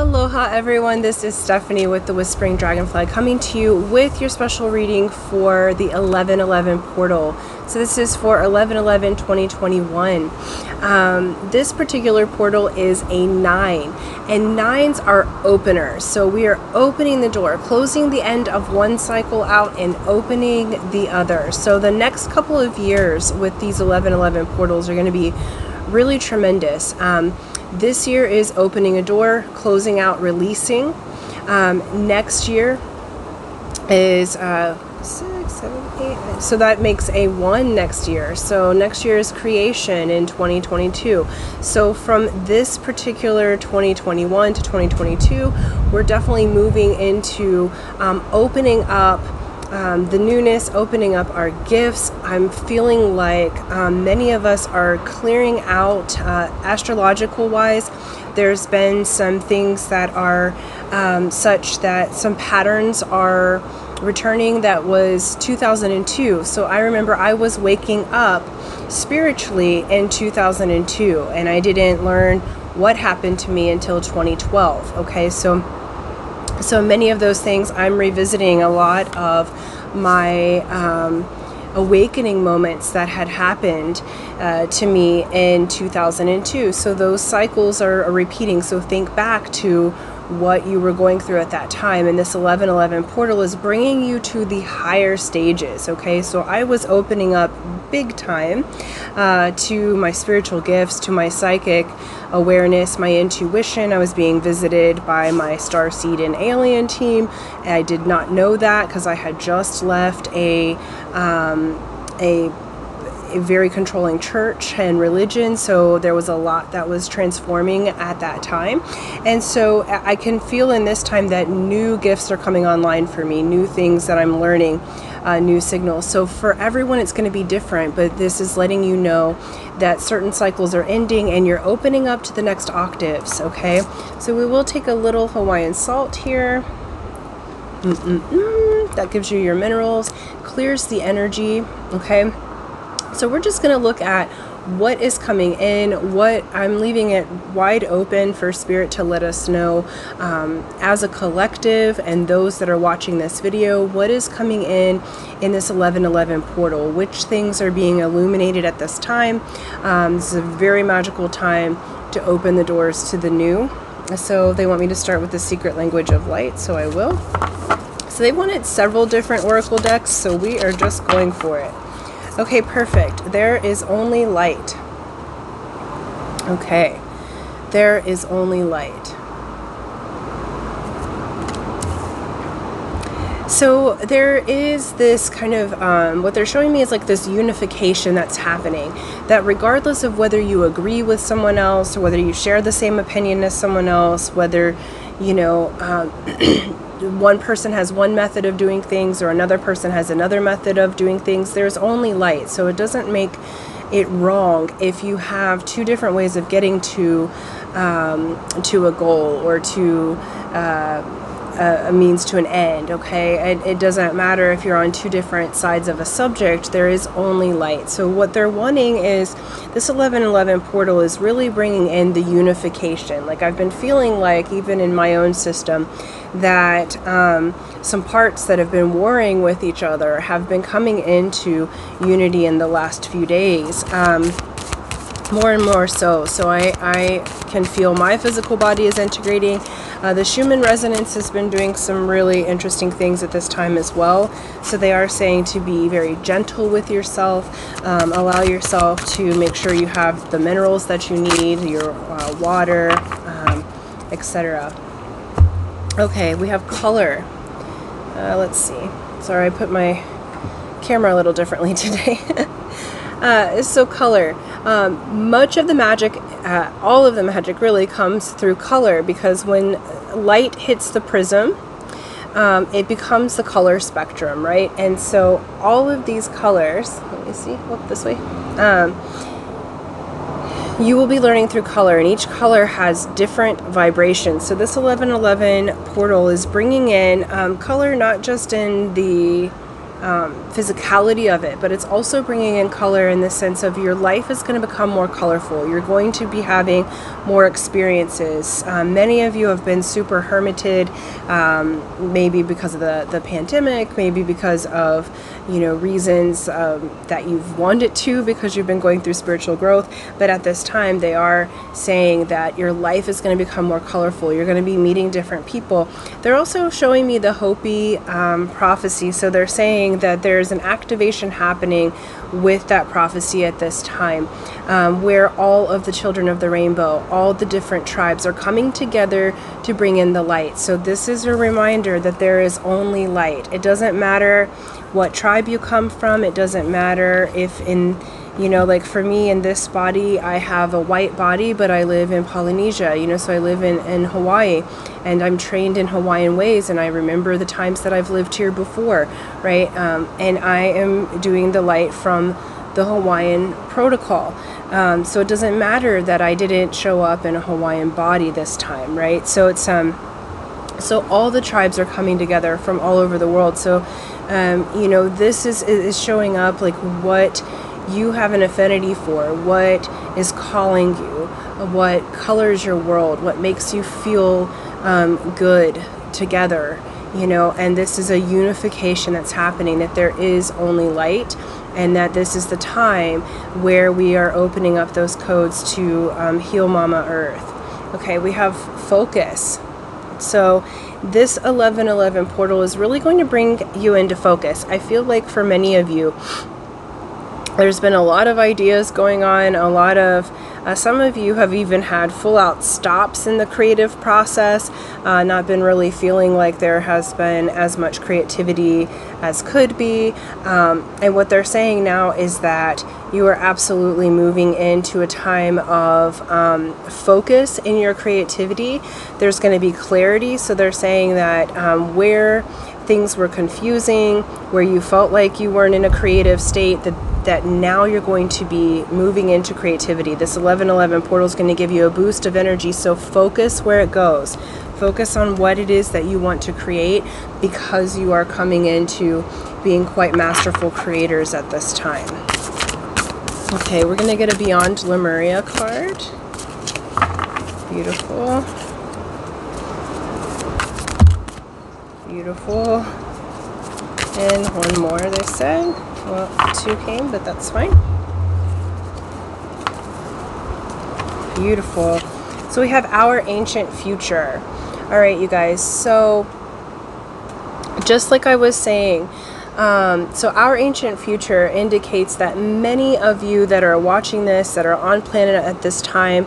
Aloha everyone, this is Stephanie with the Whispering Dragonfly coming to you with your special reading for the 1111 portal. So this is for 11/11/2021. This particular portal is a 9, and 9s are openers. So we are opening the door, closing the end of one cycle out and opening the other. So the next couple of years with these 1111 portals are going to be really tremendous. This year is opening a door, closing out, releasing. Next year is 6, 7, 8. So that makes a 1 next year. So next year is creation in 2022. So from this particular 2021 to 2022, we're definitely moving into opening up the newness, opening up our gifts. I'm feeling like many of us are clearing out astrological wise. There's been some things that are such that some patterns are returning that was 2002. So I remember I was waking up spiritually in 2002, and I didn't learn what happened to me until 2012. Okay, so many of those things I'm revisiting. A lot of my awakening moments that had happened to me in 2002. So those cycles are repeating. So think back to what you were going through at that time, and this 1111 portal is bringing you to the higher stages. Okay, so I was opening up big time to my spiritual gifts, to my psychic awareness, my intuition. I was being visited by my starseed and alien team. I did not know that because I had just left a very controlling church and religion, so there was a lot that was transforming at that time. And so I can feel in this time that new gifts are coming online for me, new things that I'm learning, new signals. So for everyone it's going to be different, but this is letting you know that certain cycles are ending and you're opening up to the next octaves. Okay, so we will take a little Hawaiian salt here. That gives you your minerals, clears the energy. Okay, so we're just going to look at what is coming in, what I'm leaving it wide open for Spirit to let us know as a collective, and those that are watching this video, what is coming in this 1111 portal, which things are being illuminated at this time. This is a very magical time to open the doors to the new. So they want me to start with the secret language of light, so I will. So they wanted several different oracle decks, so we are just going for it. Okay, perfect. There is only light. Okay, there is only light. So there is this kind of, what they're showing me is like this unification that's happening, that regardless of whether you agree with someone else, or whether you share the same opinion as someone else, whether, you know, one person has one method of doing things or another person has another method of doing things, there's only light. So it doesn't make it wrong if you have two different ways of getting to a goal, or to a means to an end. Okay, it doesn't matter if you're on two different sides of a subject, there is only light. So what they're wanting is this 1111 portal is really bringing in the unification. Like I've been feeling like, even in my own system, that some parts that have been warring with each other have been coming into unity in the last few days. More and more so. So I can feel my physical body is integrating. The Schumann resonance has been doing some really interesting things at this time as well. So they are saying to be very gentle with yourself, allow yourself to make sure you have the minerals that you need, your water, etc. Okay, we have color. Let's see. Sorry, I put my camera a little differently today. So color. Much of the magic, all of the magic really comes through color, because when light hits the prism, it becomes the color spectrum, right? And so all of these colors, let me see, look this way. You will be learning through color, and each color has different vibrations. So this 1111 portal is bringing in color, not just in the physicality of it, but it's also bringing in color in the sense of your life is going to become more colorful. You're going to be having more experiences. Many of you have been super hermited, maybe because of the pandemic, maybe because of, you know, reasons that you've wanted to, because you've been going through spiritual growth. But at this time, they are saying that your life is going to become more colorful. You're going to be meeting different people. They're also showing me the Hopi Prophecy. So they're saying that there's an activation happening with that prophecy at this time, where all of the children of the rainbow, all the different tribes are coming together to bring in the light. So this is a reminder that there is only light. It doesn't matter what tribe you come from. It doesn't matter if in, you know, like for me in this body, I have a white body, but I live in Polynesia, you know, so I live in Hawaii, and I'm trained in Hawaiian ways, and I remember the times that I've lived here before, right? And I am doing the light from the Hawaiian protocol. So it doesn't matter that I didn't show up in a Hawaiian body this time, right? So it's, so all the tribes are coming together from all over the world. So, you know, this is showing up like what you have an affinity for, what is calling you, what colors your world, what makes you feel good together, you know. And this is a unification that's happening, that there is only light, and that this is the time where we are opening up those codes to heal Mama Earth. Okay, we have focus. So this 1111 portal is really going to bring you into focus. I feel like for many of you, there's been a lot of ideas going on, a lot of, some of you have even had full-out stops in the creative process, not been really feeling like there has been as much creativity as could be. And what they're saying now is that you are absolutely moving into a time of focus in your creativity. There's going to be clarity. So they're saying that where things were confusing, where you felt like you weren't in a creative state, that now you're going to be moving into creativity. This 1111 portal is going to give you a boost of energy, so focus where it goes. Focus on what it is that you want to create, because you are coming into being quite masterful creators at this time. Okay, we're going to get a Beyond Lemuria card. Beautiful. Beautiful. And one more, they said. Well, two came, but that's fine. Beautiful. So we have our ancient future. All right, you guys. So just like I was saying, so our ancient future indicates that many of you that are watching this, that are on planet at this time,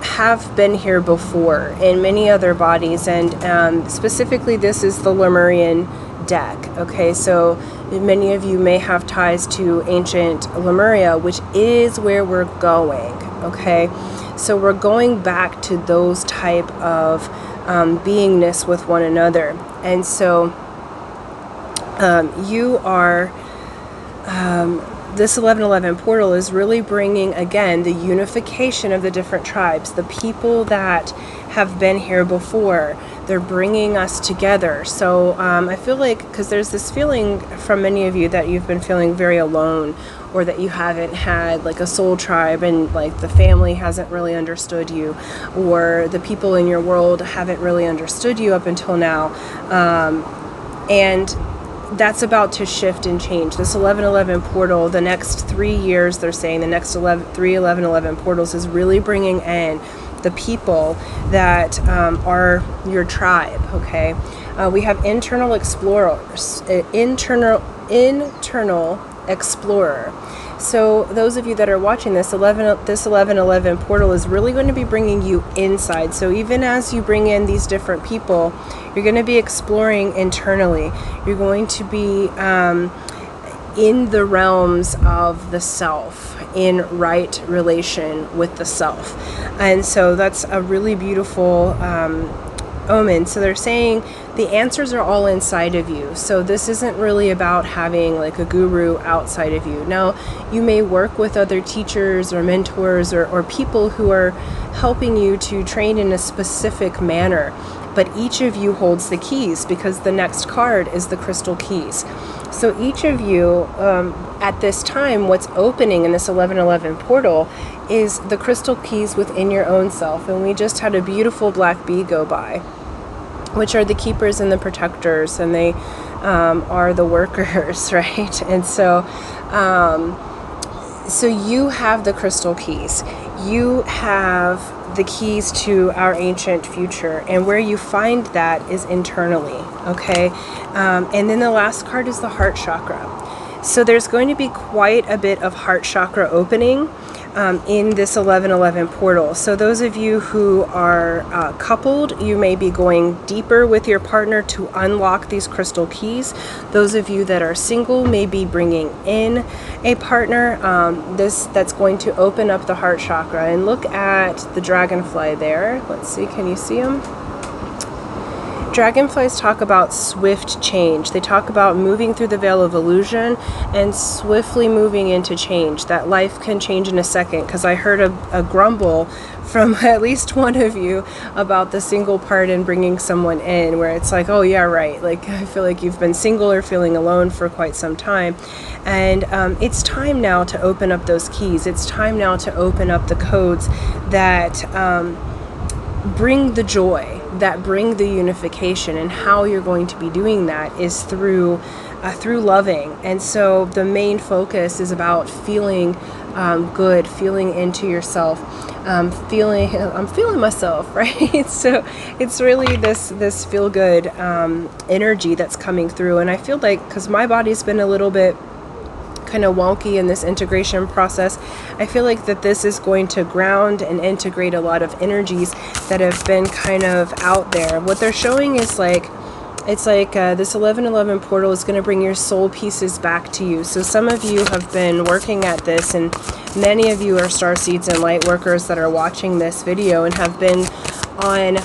have been here before in many other bodies, and specifically this is the Lemurian deck. Okay, so many of you may have ties to ancient Lemuria, which is where we're going. Okay, so we're going back to those type of beingness with one another. And so you are this 1111 portal is really bringing, again, the unification of the different tribes, the people that have been here before. They're bringing us together. So I feel like, because there's this feeling from many of you that you've been feeling very alone, or that you haven't had like a soul tribe, and like the family hasn't really understood you, or the people in your world haven't really understood you up until now. And that's about to shift and change. This 1111 portal, the next 3 years, they're saying the next 1111 portals is really bringing in the people that are your tribe. Okay, we have internal explorers, internal explorer. So those of you that are watching this 1111 portal is really going to be bringing you inside. So even as you bring in these different people, you're going to be exploring internally. You're going to be in the realms of the self, in right relation with the self. And so that's a really beautiful omen. So they're saying the answers are all inside of you. So this isn't really about having like a guru outside of you. Now, you may work with other teachers or mentors or people who are helping you to train in a specific manner, but each of you holds the keys, because the next card is the crystal keys. So each of you, at this time, what's opening in this 1111 portal is the crystal keys within your own self. And we just had a beautiful black bee go by, which are the keepers and the protectors, and they are the workers, right? And so so you have the crystal keys. You have the keys to our ancient future, and where you find that is internally, okay? And then the last card is the heart chakra. So there's going to be quite a bit of heart chakra opening in this 1111 portal. So those of you who are coupled, you may be going deeper with your partner to unlock these crystal keys. Those of you that are single may be bringing in a partner that's going to open up the heart chakra. And look at the dragonfly there. Let's see, can you see him? Dragonflies talk about swift change. They talk about moving through the veil of illusion and swiftly moving into change. That life can change in a second, because I heard a grumble from at least one of you about the single part and bringing someone in, where it's like, oh yeah, right. Like, I feel like you've been single or feeling alone for quite some time. And it's time now to open up those keys. It's time now to open up the codes that bring the joy, that bring the unification. And how you're going to be doing that is through loving. And so the main focus is about feeling good, feeling into yourself, I'm feeling myself, right? So it's really this feel good energy that's coming through. And I feel like, because my body's been a little bit kind of wonky in this integration process, I feel like that this is going to ground and integrate a lot of energies that have been kind of out there. What they're showing is like, it's like this 1111 portal is going to bring your soul pieces back to you. So some of you have been working at this, and many of you are starseeds and light workers that are watching this video and have been on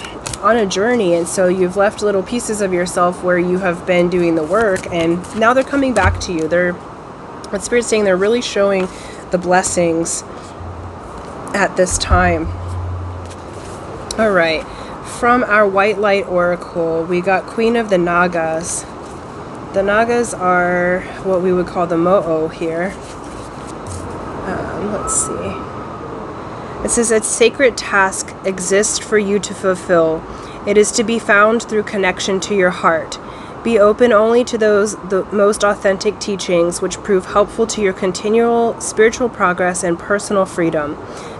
a journey. And so you've left little pieces of yourself where you have been doing the work, and now they're coming back to you. What Spirit's saying, they're really showing the blessings at this time. All right. From our white light oracle, we got Queen of the Nagas. The Nagas are what we would call the Mo'o here. Let's see. It says, a sacred task exists for you to fulfill. It is to be found through connection to your heart. Be open only to the most authentic teachings which prove helpful to your continual spiritual progress and personal freedom.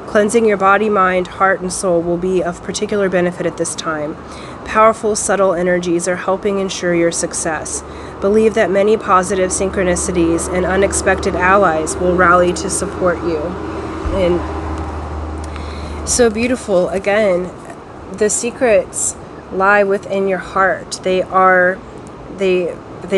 Cleansing your body, mind, heart, and soul will be of particular benefit at this time. Powerful, subtle energies are helping ensure your success. Believe that many positive synchronicities and unexpected allies will rally to support you. And so beautiful. Again, the secrets lie within your heart. They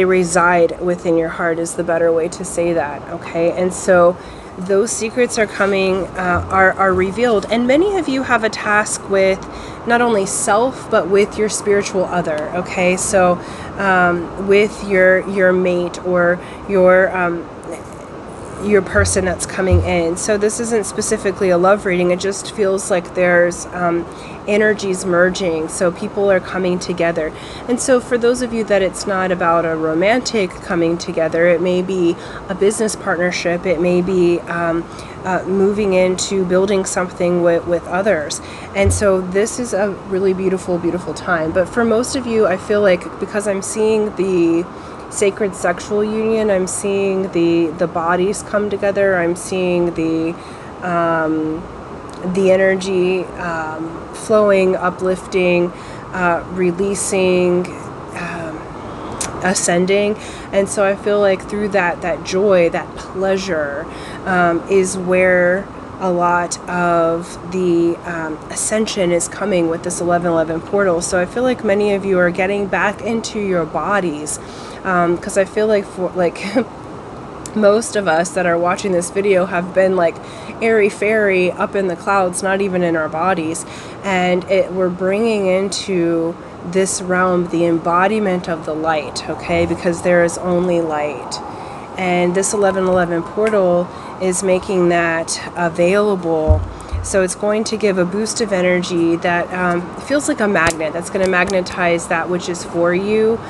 reside within your heart is the better way to say that, okay? And so those secrets are coming, are revealed. And many of you have a task with not only self, but with your spiritual other, okay? So with your mate or your person that's coming in. So this isn't specifically a love reading. It just feels like there's energies merging. So people are coming together. And so for those of you that it's not about a romantic coming together, it may be a business partnership. It may be moving into building something with others. And so this is a really beautiful, beautiful time. But for most of you, I feel like, because I'm seeing the sacred sexual union, I'm seeing the bodies come together, I'm seeing the energy flowing, uplifting, releasing, ascending. And so I feel like through that joy, that pleasure is where a lot of the ascension is coming with this 1111 portal. So I feel like many of you are getting back into your bodies, because I feel like most of us that are watching this video have been like airy-fairy up in the clouds, not even in our bodies. And we're bringing into this realm the embodiment of the light, okay? Because there is only light. And this 1111 portal is making that available So it's going to give a boost of energy that feels like a magnet. That's going to magnetize that which is for you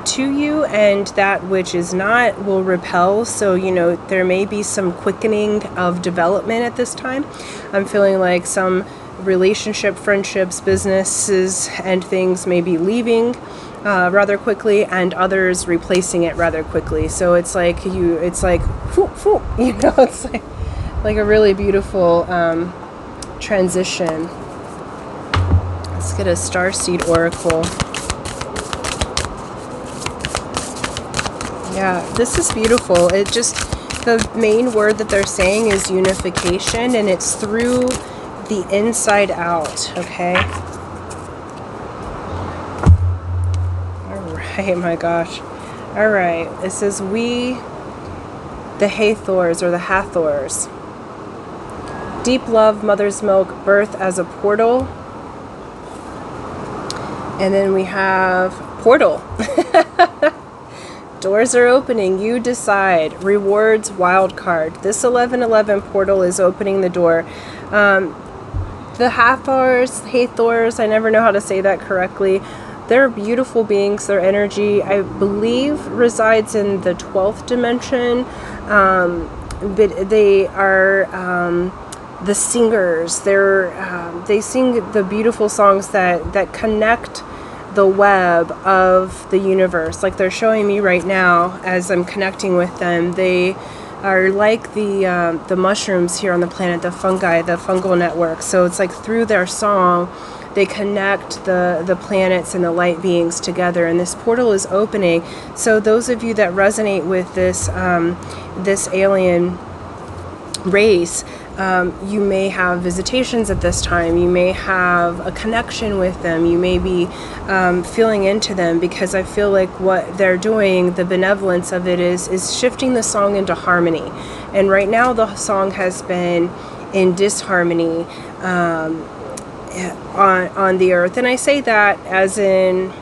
to you, and that which is not will repel. So, you know, there may be some quickening of development at this time. I'm feeling like some relationship, friendships, businesses, and things may be leaving rather quickly, and others replacing it rather quickly. So it's like it's like, you know, it's like a really beautiful transition. Let's get a starseed oracle. Yeah, this is beautiful. It just, the main word that they're saying is unification, and it's through the inside out, okay? Alright, my gosh. Alright, it says we, the Hathors or the Hathors. Deep love, mother's milk, birth as a portal. And then we have portal. Doors are opening, you decide. Rewards, wild card. This 1111 portal is opening the door. The Hathors, I never know how to say that correctly. They're beautiful beings. Their energy, I believe, resides in the 12th dimension. But they are the singers. They sing the beautiful songs that connect the web of the universe. Like they're showing me right now as I'm connecting with them. They are like the mushrooms here on the planet, the fungi, the fungal network. So it's like through their song, they connect the planets and the light beings together, and this portal is opening. So those of you that resonate with this this alien race, you may have visitations at this time. You may have a connection with them. You may be feeling into them, because I feel like what they're doing, the benevolence of it is shifting the song into harmony. And right now the song has been in disharmony on the earth. And I say that as in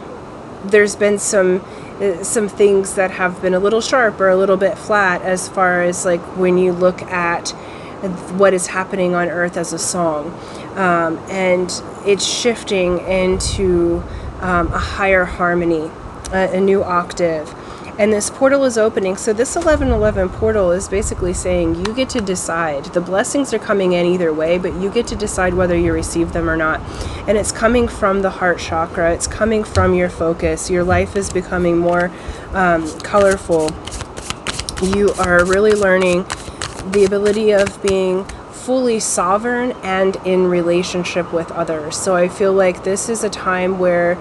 there's been some things that have been a little sharp or a little bit flat, as far as like when you look at what is happening on earth as a song, and it's shifting into a higher harmony, a new octave, and this portal is opening. So this 1111 portal is basically saying you get to decide. The blessings are coming in either way, but you get to decide whether you receive them or not. And it's coming from the heart chakra. It's coming from your focus. Your life is becoming more colorful. You are really learning the ability of being fully sovereign and in relationship with others. So I feel like this is a time where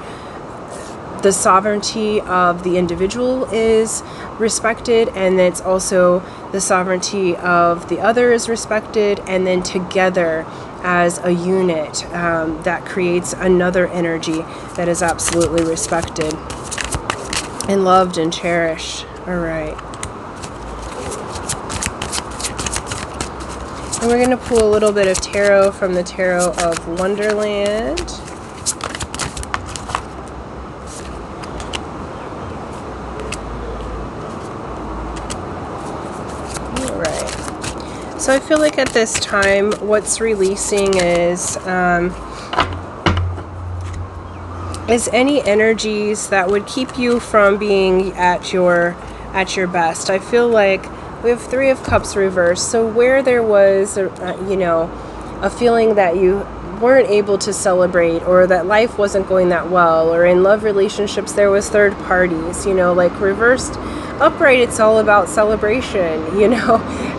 the sovereignty of the individual is respected, and it's also the sovereignty of the other is respected, and then together as a unit that creates another energy that is absolutely respected and loved and cherished. All right. And we're going to pull a little bit of tarot from the Tarot of Wonderland. Alright. So I feel like at this time, what's releasing is any energies that would keep you from being at your best. I feel like we have Three of Cups reversed. So where there was, a feeling that you weren't able to celebrate, or that life wasn't going that well, or in love relationships there was third parties, like reversed. Upright, it's all about celebration,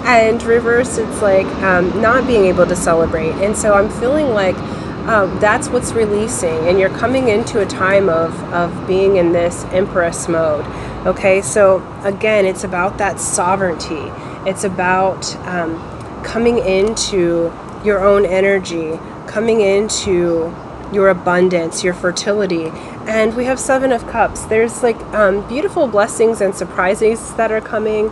and reversed, it's like not being able to celebrate. And so I'm feeling like that's what's releasing, and you're coming into a time of being in this Empress mode. Okay, so again, it's about that sovereignty. It's about coming into your own energy, coming into your abundance, your fertility. And we have Seven of Cups. There's like beautiful blessings and surprises that are coming.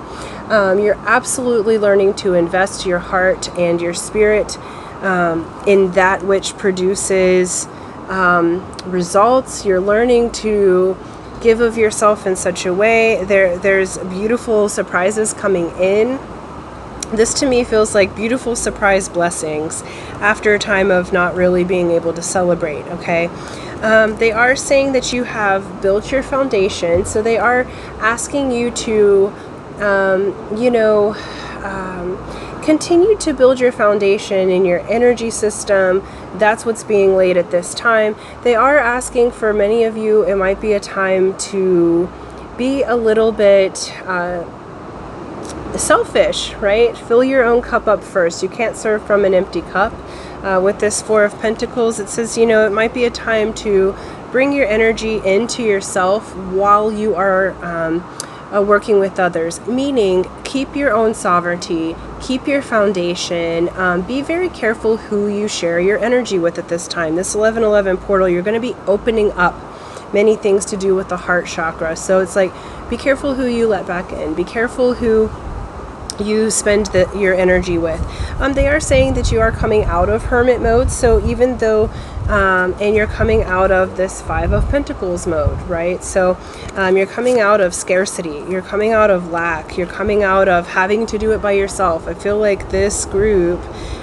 You're absolutely learning to invest your heart and your spirit in that which produces results. You're learning to give of yourself in such a way. There's beautiful surprises coming in. This to me feels like beautiful surprise blessings after a time of not really being able to celebrate, okay? They are saying that you have built your foundation, so they are asking you to, continue to build your foundation in your energy system. That's what's being laid at this time. They are asking for many of you, it might be a time to be a little bit selfish, right? Fill your own cup up first. You can't serve from an empty cup. With this Four of Pentacles, it says, it might be a time to bring your energy into yourself while you are working with others, meaning keep your own sovereignty, keep your foundation, be very careful who you share your energy with at this time. This 11/11 portal, you're going to be opening up many things to do with the heart chakra. So it's like, be careful who you let back in, be careful who you spend your energy with. They are saying that you are coming out of hermit mode, so even though and you're coming out of this Five of Pentacles mode, right? So you're coming out of scarcity, you're coming out of lack, you're coming out of having to do it by yourself. I feel like this group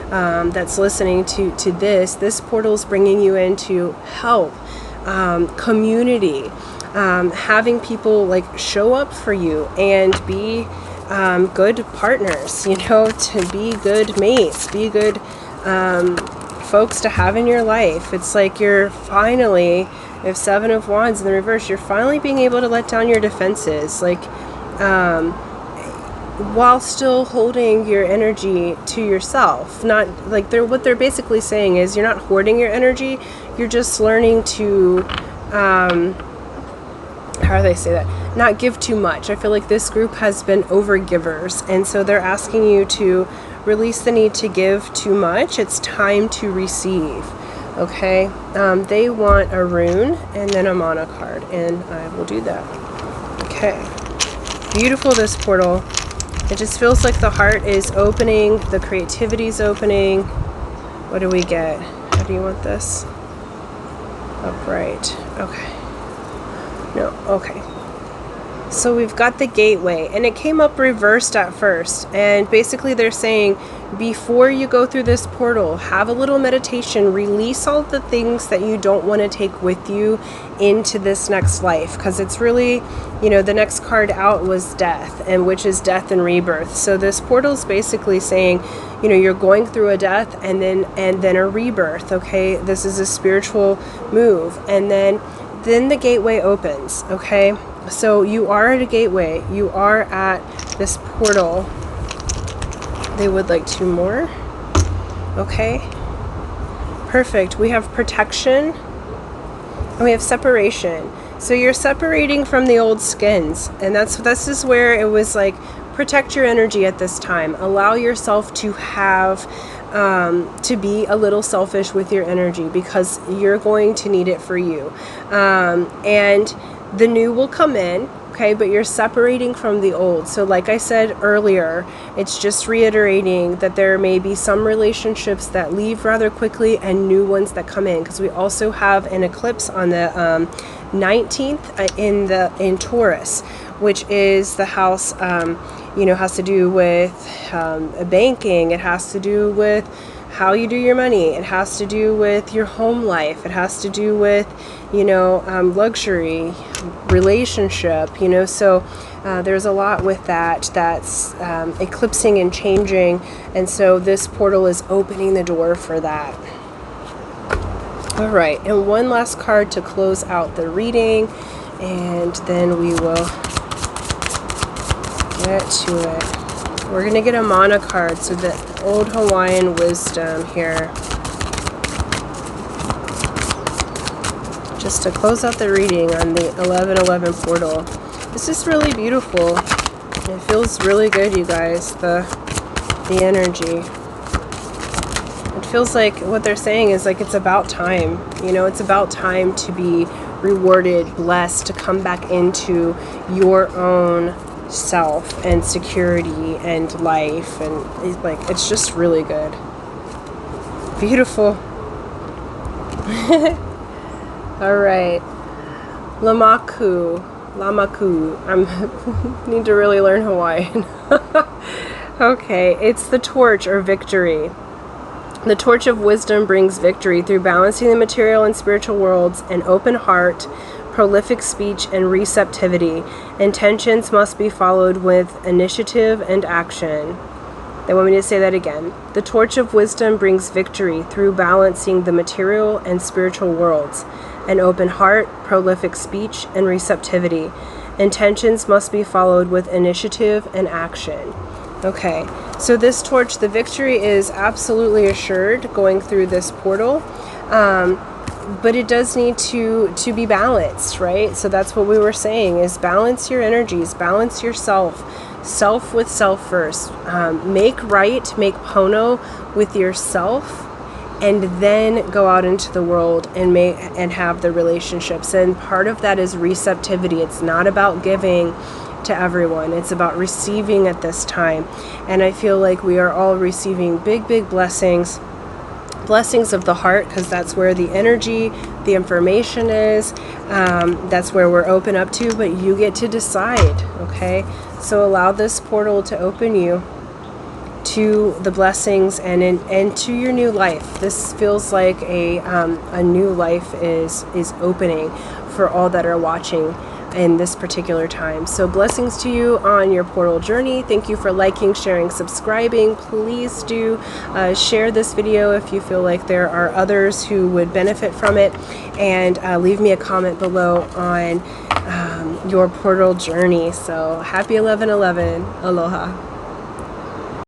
that's listening to this portal is bringing you into help, community, having people like show up for you and be good partners, to be good mates, be good folks to have in your life. It's like you're finally, if Seven of Wands in the reverse, you're finally being able to let down your defenses, like while still holding your energy to yourself. Not like what they're basically saying is you're not hoarding your energy, you're just learning to how do they say that? Not give too much. I feel like this group has been overgivers, and so they're asking you to release the need to give too much. It's time to receive, okay? They want a rune and then a mana card, and I will do that. Okay. Beautiful, this portal. It just feels like the heart is opening, the creativity is opening. What do we get? How do you want this? Upright. Okay. No, okay. So we've got the gateway, and it came up reversed at first, and basically they're saying before you go through this portal, have a little meditation, release all the things that you don't want to take with you into this next life, because it's really, the next card out was death, and which is death and rebirth. So this portal is basically saying, you're going through a death and then a rebirth, okay? This is a spiritual move, and then the gateway opens, okay? So you are at a gateway. You are at this portal. They would like two more. Okay. Perfect. We have protection. And we have separation. So you're separating from the old skins. And this is where it was like, protect your energy at this time. Allow yourself to have to be a little selfish with your energy, because you're going to need it for you. And the new will come in, okay, but you're separating from the old. So like I said earlier, it's just reiterating that there may be some relationships that leave rather quickly and new ones that come in, because we also have an eclipse on the 19th in Taurus, which is the house, has to do with banking. It has to do with how you do your money. It has to do with your home life. It has to do with, luxury, relationship, so there's a lot with that's eclipsing and changing. And so this portal is opening the door for that. All right, and one last card to close out the reading, and then we will get to it. We're going to get a mana card, so the old Hawaiian wisdom here. Just to close out the reading on the 11/11 portal. This is really beautiful. It feels really good, you guys, the energy. It feels like what they're saying is like it's about time. It's about time to be rewarded, blessed, to come back into your own self and security and life, and it's just really good. Beautiful. All right, Lamaku. I need to really learn Hawaiian. Okay, it's the torch or victory. The torch of wisdom brings victory through balancing the material and spiritual worlds, an open heart, prolific speech, and receptivity. Intentions must be followed with initiative and action. They want me to say that again. The torch of wisdom brings victory through balancing the material and spiritual worlds, an open heart, prolific speech, and receptivity. Intentions must be followed with initiative and action. Okay, so this torch, the victory is absolutely assured going through this portal, but it does need to be balanced, right? So that's what we were saying, is balance your energies, balance yourself, self with self first. Make pono with yourself, and then go out into the world and have the relationships. And part of that is receptivity. It's not about giving to everyone. It's about receiving at this time. And I feel like we are all receiving big blessings of the heart, because that's where the energy, the information is. That's where we're open up to, but you get to decide, okay? So allow this portal to open you to the blessings and to your new life. This feels like a new life is opening for all that are watching in this particular time. So blessings to you on your portal journey. Thank you for liking, sharing, subscribing. Please do share this video if you feel like there are others who would benefit from it, and leave me a comment below on your portal journey. So happy 11/11. Aloha.